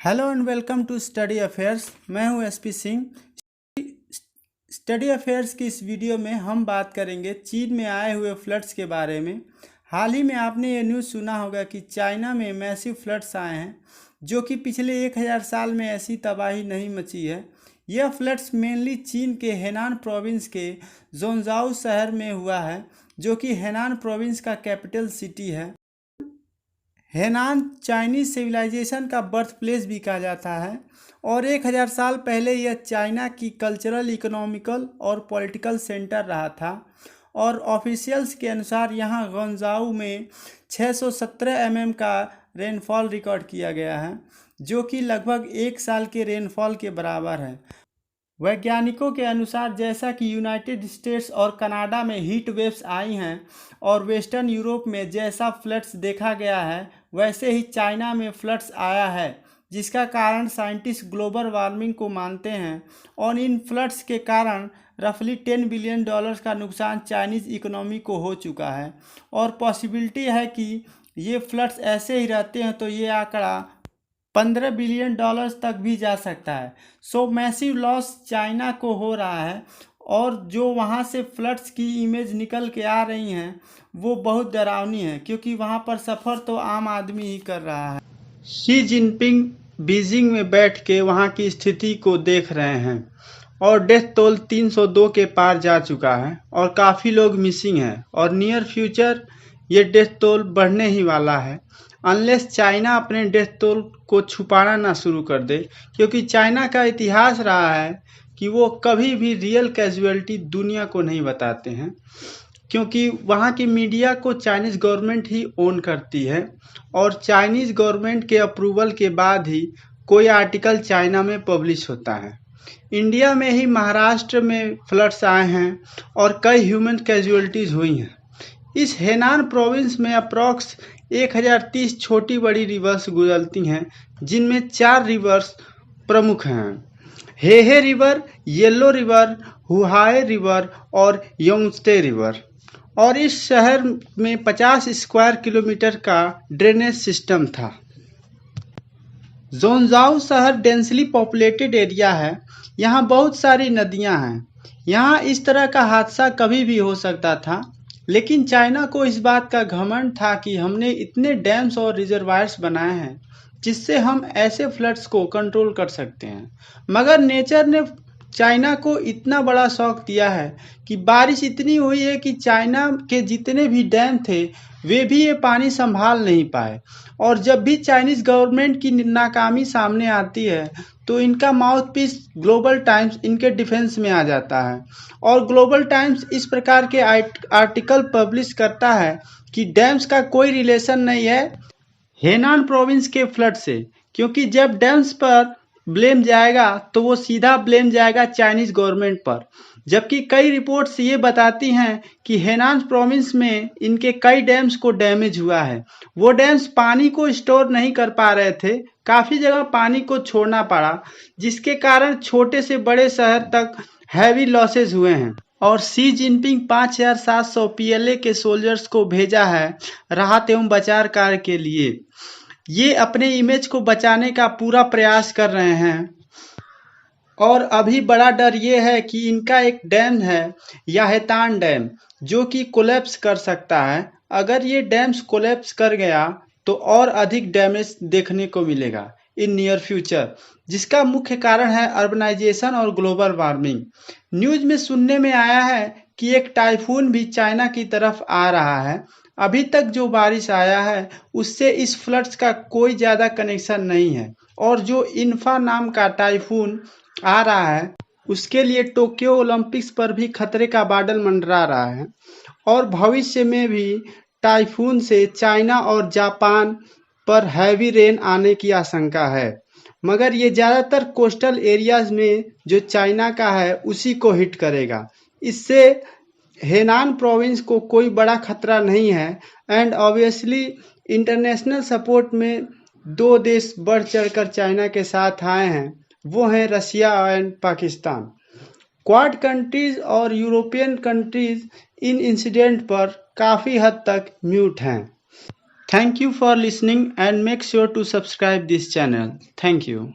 Hello and welcome to study affairs. मैं हूं SP Singh. Study affairs की इस वीडियो में हम बात करेंगे चीन में आए हुए फ्लड्स के बारे में। हाल ही में आपने ये न्यूज़ सुना होगा कि चाइना में मैसिव फ्लड्स आए हैं, जो कि पिछले 1000 साल में ऐसी तबाही नहीं मची है। यह फ्लड्स मेनली चीन के हेनान प्रोविंस के जोंजाऊ शहर में हुआ है, जो कि हेनान प्रोविंस का कैपिटल सिटी है। हेनान चाइनीज सिविलाइजेशन का बर्थ प्लेस भी कहा जाता है और 1000 साल पहले यह चाइना की कल्चरल, इकोनॉमिकल और पॉलिटिकल सेंटर रहा था। और ऑफिशियल्स के अनुसार यहाँ ग्वांगझू में 617 mm का रेनफॉल रिकॉर्ड किया गया है, जो कि लगभग 1 साल के रेनफॉल के बराबर है। वैज्ञानिकों के अनुसार जैसा कि यूनाइटेड स्टेट्स और कनाडा में हीट वेव्स आई हैं और वेस्टर्न यूरोप में जैसा फ्लड्स देखा गया है, वैसे ही चाइना में फ्लड्स आया है, जिसका कारण साइंटिस्ट ग्लोबल वार्मिंग को मानते हैं। और इन फ्लड्स के कारण रफली $10 बिलियन का नुकसान चाइनीज़ इकोनॉमी को हो चुका है। और पॉसिबिलिटी है कि ये फ्लड्स ऐसे ही रहते हैं तो ये आंकड़ा $15 बिलियन तक भी जा सकता है। सो मैसिव लॉस चाइना को हो रहा है और जो वहाँ से फ्लड्स की इमेज निकल के आ रही हैं वो बहुत डरावनी है, क्योंकि वहाँ पर सफ़र तो आम आदमी ही कर रहा है। शी जिनपिंग बीजिंग में बैठ के वहाँ की स्थिति को देख रहे हैं और डेथ टोल 302 के पार जा चुका है और काफ़ी लोग मिसिंग हैं और नियर फ्यूचर ये डेथ टोल बढ़ने ही वाला है, अनलेस चाइना अपने डेथ टोल को छुपाना ना शुरू कर दे। क्योंकि चाइना का इतिहास रहा है कि वो कभी भी रियल कैजुअलिटी दुनिया को नहीं बताते हैं, क्योंकि वहाँ की मीडिया को चाइनीज़ गवर्नमेंट ही ओन करती है और चाइनीज़ गवर्नमेंट के अप्रूवल के बाद ही कोई आर्टिकल चाइना में पब्लिश होता है। इंडिया में ही महाराष्ट्र में फ्लड्स आए हैं और कई ह्यूमन कैजुअलिटीज़ हुई हैं। इस हेनान प्रोविंस में अप्रॉक्स 1030 छोटी बड़ी रिवर्स गुजरती हैं, जिनमें 4 रिवर्स प्रमुख हैं: हेहे रिवर, येलो रिवर, हुहाए रिवर और योंगस्टे रिवर। और इस शहर में 50 स्क्वायर किलोमीटर का ड्रेनेज सिस्टम था। जोंजाऊ शहर डेंसली पॉपुलेटेड एरिया है, यहाँ बहुत सारी नदियाँ हैं। यहाँ इस तरह का हादसा कभी भी हो सकता था, लेकिन चाइना को इस बात का घमंड था कि हमने इतने डैम्स और रिजर्वायर्स बनाए हैं जिससे हम ऐसे फ्लड्स को कंट्रोल कर सकते हैं। मगर नेचर ने चाइना को इतना बड़ा शौक दिया है कि बारिश इतनी हुई है कि चाइना के जितने भी डैम थे वे भी ये पानी संभाल नहीं पाए। और जब भी चाइनीज़ गवर्नमेंट की नाकामी सामने आती है तो इनका माउथ पीस ग्लोबल टाइम्स इनके डिफेंस में आ जाता है और ग्लोबल टाइम्स इस प्रकार के आर्टिकल पब्लिश करता है कि डैम्स का कोई रिलेशन नहीं है हेनान प्रोविंस के फ्लड से, क्योंकि जब डैम्स पर ब्लेम जाएगा तो वो सीधा ब्लेम जाएगा चाइनीज़ गवर्नमेंट पर। जबकि कई रिपोर्ट्स ये बताती हैं कि हेनान प्रोविंस में इनके कई डैम्स को डैमेज हुआ है। वो डैम्स पानी को स्टोर नहीं कर पा रहे थे, काफ़ी जगह पानी को छोड़ना पड़ा, जिसके कारण छोटे से बड़े शहर तक हैवी लॉसेज हुए हैं। और शी जिनपिंग 5700 PLA के सोल्जर्स को भेजा है राहत एवं बचाव कार्य के लिए। ये अपने इमेज को बचाने का पूरा प्रयास कर रहे हैं। और अभी बड़ा डर ये है कि इनका एक डैम है याहेतान डैम, जो कि कोलैप्स कर सकता है। अगर ये डैम्स कोलैप्स कर गया तो और अधिक डैमेज देखने को मिलेगा इन नियर फ्यूचर, जिसका मुख्य कारण है अर्बनाइजेशन और ग्लोबल वार्मिंग। न्यूज़ में सुनने में आया है कि एक टाइफून भी चाइना की तरफ आ रहा है। अभी तक जो बारिश आया है उससे इस फ्लड्स का कोई ज़्यादा कनेक्शन नहीं है। और जो इन्फा नाम का टाइफून आ रहा है उसके लिए टोक्यो ओलंपिक्स पर भी खतरे का बादल मंडरा रहा है और भविष्य में भी टाइफून से चाइना और जापान पर हैवी रेन आने की आशंका है। मगर ये ज़्यादातर कोस्टल एरियाज में जो चाइना का है उसी को हिट करेगा। इससे हेनान प्रोविंस को कोई बड़ा खतरा नहीं है। एंड ऑब्वियसली इंटरनेशनल सपोर्ट में 2 देश बढ़ चढ़कर चाइना के साथ आए हैं, वो हैं Russia and Pakistan. Quad countries और यूरोपियन कंट्रीज इन इंसिडेंट पर काफ़ी हद तक म्यूट हैं। Thank you for listening and make sure to subscribe this channel. Thank you.